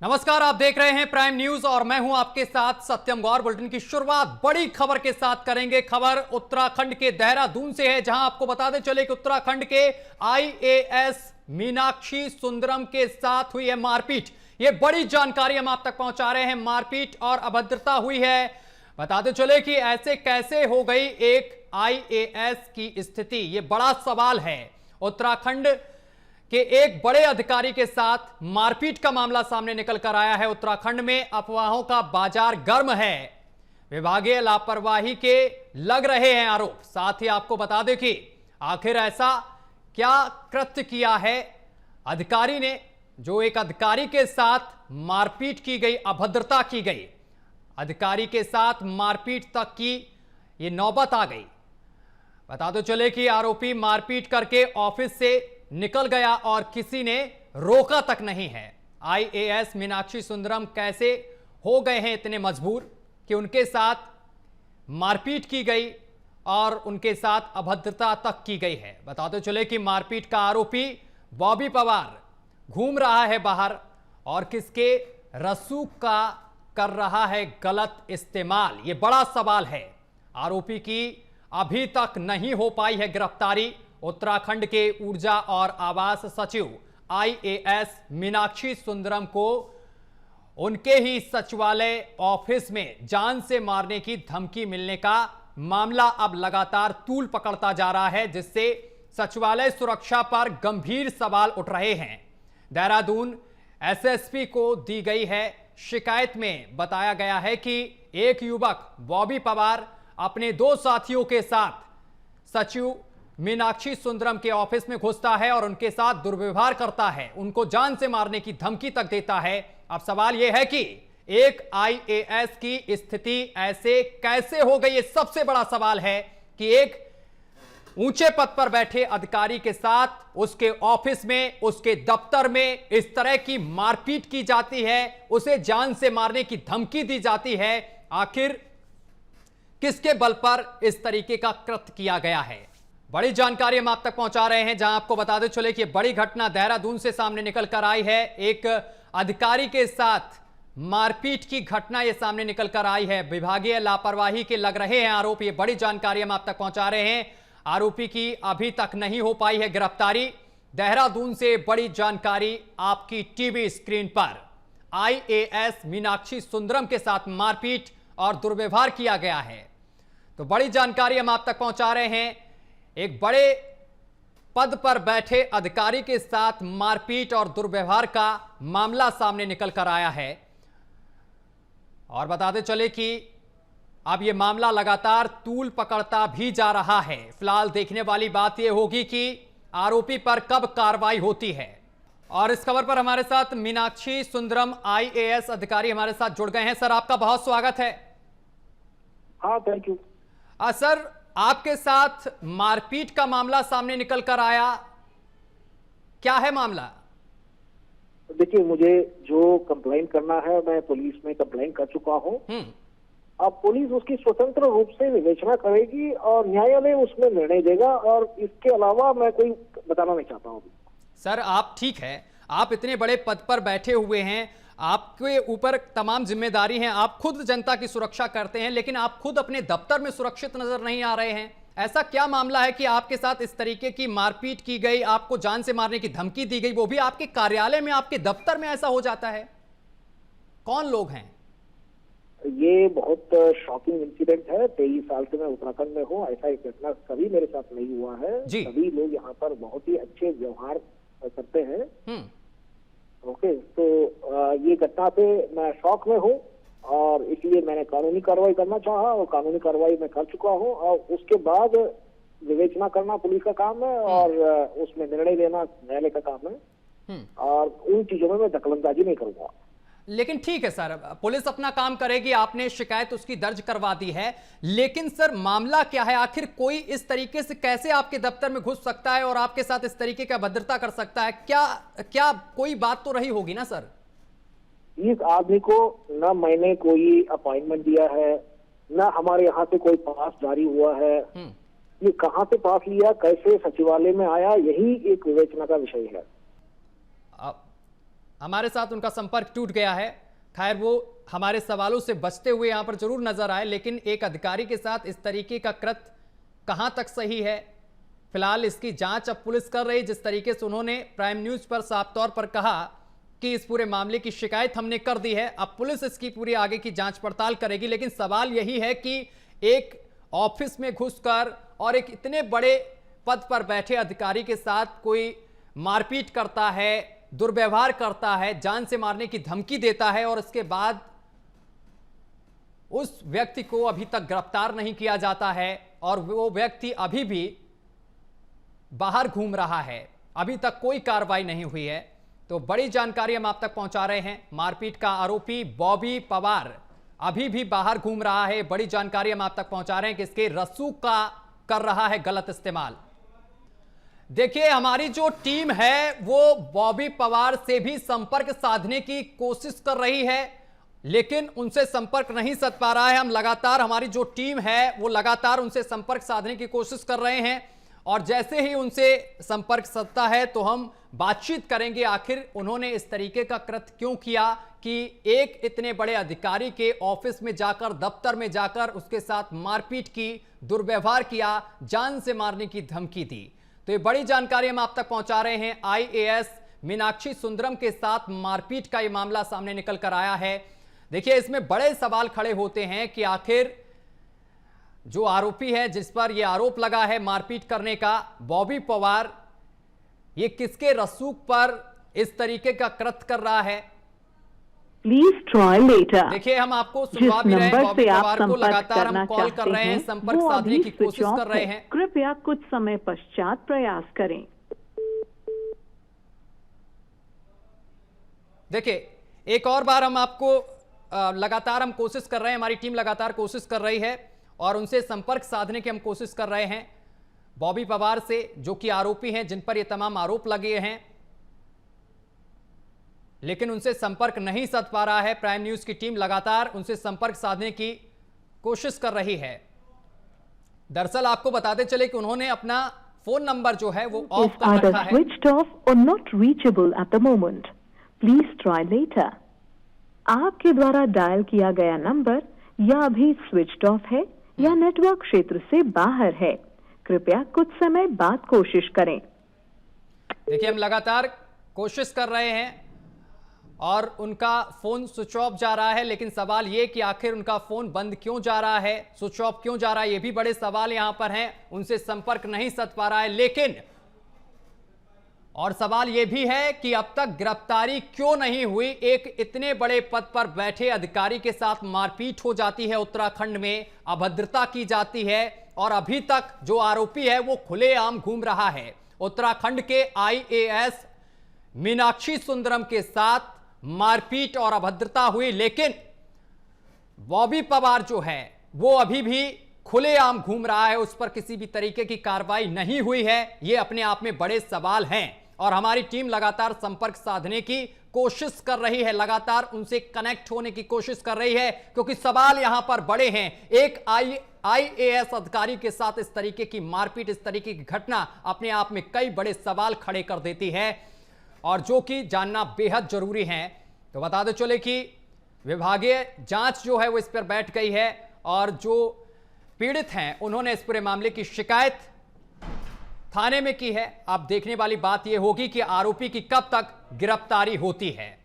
नमस्कार, आप देख रहे हैं प्राइम न्यूज और मैं हूं आपके साथ सत्यम गौर। बुलेटिन की शुरुआत बड़ी खबर के साथ करेंगे। खबर उत्तराखंड के देहरादून से है, जहां आपको बताते चले कि उत्तराखंड के आईएएस मीनाक्षी सुंदरम के साथ हुई है मारपीट। ये बड़ी जानकारी हम आप तक पहुंचा रहे हैं। मारपीट और अभद्रता हुई है। बताते चले कि ऐसे कैसे हो गई एक आईएएस की स्थिति, ये बड़ा सवाल है। उत्तराखंड कि एक बड़े अधिकारी के साथ मारपीट का मामला सामने निकल कर आया है। उत्तराखंड में अफवाहों का बाजार गर्म है। विभागीय लापरवाही के लग रहे हैं आरोप। साथ ही आपको बता दें कि आखिर ऐसा क्या कृत्य किया है अधिकारी ने, जो एक अधिकारी के साथ मारपीट की गई, अभद्रता की गई, अधिकारी के साथ मारपीट तक की ये नौबत आ गई। बता दो चले कि आरोपी मारपीट करके ऑफिस से निकल गया और किसी ने रोका तक नहीं है। आईएएस मीनाक्षी सुंदरम कैसे हो गए हैं इतने मजबूर कि उनके साथ मारपीट की गई और उनके साथ अभद्रता तक की गई है। बताते चले कि मारपीट का आरोपी बॉबी पवार घूम रहा है बाहर और किसके रसूख का कर रहा है गलत इस्तेमाल, यह बड़ा सवाल है। आरोपी की अभी तक नहीं हो पाई है गिरफ्तारी। उत्तराखंड के ऊर्जा और आवास सचिव आईएएस मीनाक्षी सुंदरम को उनके ही सचिवालय ऑफिस में जान से मारने की धमकी मिलने का मामला अब लगातार तूल पकड़ता जा रहा है, जिससे सचिवालय सुरक्षा पर गंभीर सवाल उठ रहे हैं। देहरादून एसएसपी को दी गई है शिकायत में बताया गया है कि एक युवक बॉबी पवार अपने दो साथियों के साथ सचिव मीनाक्षी सुंदरम के ऑफिस में घुसता है और उनके साथ दुर्व्यवहार करता है, उनको जान से मारने की धमकी तक देता है। अब सवाल यह है कि एक आईएएस की स्थिति ऐसे कैसे हो गई, ये सबसे बड़ा सवाल है कि एक ऊंचे पद पर बैठे अधिकारी के साथ उसके ऑफिस में, उसके दफ्तर में इस तरह की मारपीट की जाती है, उसे जान से मारने की धमकी दी जाती है। आखिर किसके बल पर इस तरीके का कृत्य किया गया है, बड़ी जानकारी हम आप तक पहुंचा रहे हैं। जहां आपको बताते चले कि बड़ी घटना देहरादून से सामने निकल कर आई है। एक अधिकारी के साथ मारपीट की घटना यह सामने निकल कर आई है। विभागीय लापरवाही के लग रहे हैं आरोप। ये बड़ी जानकारी हम आप तक पहुंचा रहे हैं। आरोपी की अभी तक नहीं हो पाई है गिरफ्तारी। देहरादून से बड़ी जानकारी आपकी टीवी स्क्रीन पर। आईएएस मीनाक्षी सुंदरम के साथ मारपीट और दुर्व्यवहार किया गया है, तो बड़ी जानकारी हम आप तक पहुंचा रहे हैं। एक बड़े पद पर बैठे अधिकारी के साथ मारपीट और दुर्व्यवहार का मामला सामने निकल कर आया है और बताते चले कि अब यह मामला लगातार तूल पकड़ता भी जा रहा है। फिलहाल देखने वाली बात यह होगी कि आरोपी पर कब कार्रवाई होती है। और इस खबर पर हमारे साथ मीनाक्षी सुंदरम आईएएस अधिकारी हमारे साथ जुड़ गए हैं। सर, आपका बहुत स्वागत है। हाँ, थैंक यू। सर, आपके साथ मारपीट का मामला सामने निकल कर आया, क्या है मामला? देखिए, मुझे जो कंप्लेन करना है मैं पुलिस में कंप्लेन कर चुका हूं। अब पुलिस उसकी स्वतंत्र रूप से विवेचना करेगी और न्यायालय उसमें निर्णय देगा, और इसके अलावा मैं कोई बताना नहीं चाहता हूं। सर, आप ठीक है, आप इतने बड़े पद पर बैठे हुए हैं, आपके ऊपर तमाम जिम्मेदारी है, आप खुद जनता की सुरक्षा करते हैं, लेकिन आप खुद अपने दफ्तर में सुरक्षित नजर नहीं आ रहे हैं। ऐसा क्या मामला है कि आपके साथ इस तरीके की मारपीट की गई, आपको जान से मारने की धमकी दी गई, वो भी आपके कार्यालय में, आपके दफ्तर में ऐसा हो जाता है? कौन लोग हैं? ये बहुत शॉकिंग इंसिडेंट है। 23 साल से मैं उत्तराखंड में हूँ, ऐसा एक घटना कभी मेरे साथ नहीं हुआ है। सभी लोग यहाँ पर बहुत ही अच्छे व्यवहार करते हैं। ओके, तो ये घटना से मैं शॉक में हूँ और इसलिए मैंने कानूनी कार्रवाई करना चाहा और कानूनी कार्रवाई मैं कर चुका हूँ। और उसके बाद विवेचना करना पुलिस का काम है और उसमें निर्णय लेना न्यायालय का काम है, और उन चीजों में मैं दखलंदाजी नहीं करूंगा। लेकिन ठीक है सर, पुलिस अपना काम करेगी, आपने शिकायत उसकी दर्ज करवा दी है, लेकिन सर मामला क्या है? आखिर कोई इस तरीके से कैसे आपके दफ्तर में घुस सकता है और आपके साथ इस तरीके का अभद्रता कर सकता है? क्या कोई बात तो रही होगी ना सर? इस आदमी को न मैंने कोई अपॉइंटमेंट दिया है, न हमारे यहाँ से कोई पास जारी हुआ है। ये कहाँ से पास लिया, कैसे सचिवालय में आया, यही एक विवेचना का विषय है। हमारे साथ उनका संपर्क टूट गया है। खैर वो हमारे सवालों से बचते हुए यहां पर जरूर नजर आए, लेकिन एक अधिकारी के साथ इस तरीके का कृत्य कहां तक सही है, फिलहाल इसकी जांच अब पुलिस कर रही। जिस तरीके से उन्होंने प्राइम न्यूज पर साफ तौर पर कहा कि इस पूरे मामले की शिकायत हमने कर दी है, अब पुलिस इसकी पूरी आगे की जांच पड़ताल करेगी। लेकिन सवाल यही है कि एक ऑफिस में घुसकर और एक इतने बड़े पद पर बैठे अधिकारी के साथ कोई मारपीट करता है, दुर्व्यवहार करता है, जान से मारने की धमकी देता है और उसके बाद उस व्यक्ति को अभी तक गिरफ्तार नहीं किया जाता है और वो व्यक्ति अभी भी बाहर घूम रहा है, अभी तक कोई कार्रवाई नहीं हुई है। तो बड़ी जानकारी हम आप तक पहुंचा रहे हैं। मारपीट का आरोपी बॉबी पवार अभी भी बाहर घूम रहा है। बड़ी जानकारी हम आप तक पहुंचा रहे हैं कि इसके रसूख का कर रहा है गलत इस्तेमाल। देखिए, हमारी जो टीम है वो बॉबी पवार से भी संपर्क साधने की कोशिश कर रही है, लेकिन उनसे संपर्क नहीं साध पा रहा है। हम लगातार, हमारी जो टीम है वो लगातार उनसे संपर्क साधने की कोशिश कर रहे हैं और जैसे ही उनसे संपर्क साधता है तो हम बातचीत करेंगे आखिर उन्होंने इस तरीके का कृत्य क्यों किया कि एक इतने बड़े अधिकारी के ऑफिस में जाकर, दफ्तर में जाकर उसके साथ मारपीट की, दुर्व्यवहार किया, जान से मारने की धमकी दी। तो ये बड़ी जानकारी हम आप तक पहुंचा रहे हैं। आईएएस मीनाक्षी सुंदरम के साथ मारपीट का ये मामला सामने निकल कर आया है। देखिए, इसमें बड़े सवाल खड़े होते हैं कि आखिर जो आरोपी है, जिस पर यह आरोप लगा है मारपीट करने का, बॉबी पवार, ये किसके रसूख पर इस तरीके का कृत्य कर रहा है। Please try later. देखिए, हम आपको सुनवा भी रहे हैं, बॉबी पवार को लगातार हम कॉल कर रहे हैं, संपर्क साधने की कोशिश कर रहे हैं। कृपया कुछ समय पश्चात प्रयास करें। देखिए, एक और बार हम आपको लगातार हम कोशिश कर रहे हैं, हमारी टीम लगातार कोशिश कर रही है और उनसे संपर्क साधने की हम कोशिश कर रहे हैं बॉबी पवार से, जो कि आरोपी हैं, जिन पर ये तमाम आरोप लगे हैं, लेकिन उनसे संपर्क नहीं साध पा रहा है। प्राइम न्यूज की टीम लगातार उनसे संपर्क साधने की कोशिश कर रही है। दरअसल आपको बताते चले कि उन्होंने अपना फोन नंबर जो है वो ऑफ कर रखा है। स्विच्ड ऑफ और not reachable at the moment, please try later. आपके द्वारा डायल किया गया नंबर या अभी स्विच्ड ऑफ है या नेटवर्क क्षेत्र से बाहर है, कृपया कुछ समय बाद कोशिश करें। देखिए, हम लगातार कोशिश कर रहे हैं और उनका फोन स्विच ऑफ जा रहा है, लेकिन सवाल ये कि आखिर उनका फोन बंद क्यों जा रहा है, स्विच ऑफ क्यों जा रहा है, ये भी बड़े सवाल यहां पर हैं। उनसे संपर्क नहीं साध पा रहा है, लेकिन और सवाल यह भी है कि अब तक गिरफ्तारी क्यों नहीं हुई। एक इतने बड़े पद पर बैठे अधिकारी के साथ मारपीट हो जाती है, उत्तराखंड में अभद्रता की जाती है और अभी तक जो आरोपी है वो खुलेआम घूम रहा है। उत्तराखंड के आईएएस मीनाक्षी सुंदरम के साथ मारपीट और अभद्रता हुई, लेकिन बॉबी पवार जो है वो अभी भी खुलेआम घूम रहा है, उस पर किसी भी तरीके की कार्रवाई नहीं हुई है। ये अपने आप में बड़े सवाल हैं और हमारी टीम लगातार संपर्क साधने की कोशिश कर रही है, लगातार उनसे कनेक्ट होने की कोशिश कर रही है, क्योंकि सवाल यहां पर बड़े हैं। एक आईएएस अधिकारी के साथ इस तरीके की मारपीट, इस तरीके की घटना अपने आप में कई बड़े सवाल खड़े कर देती है और जो कि जानना बेहद जरूरी है। तो बता दो चले कि विभागीय जांच जो है वो इस पर बैठ गई है और जो पीड़ित हैं उन्होंने इस पूरे मामले की शिकायत थाने में की है। अब देखने वाली बात यह होगी कि आरोपी की कब तक गिरफ्तारी होती है।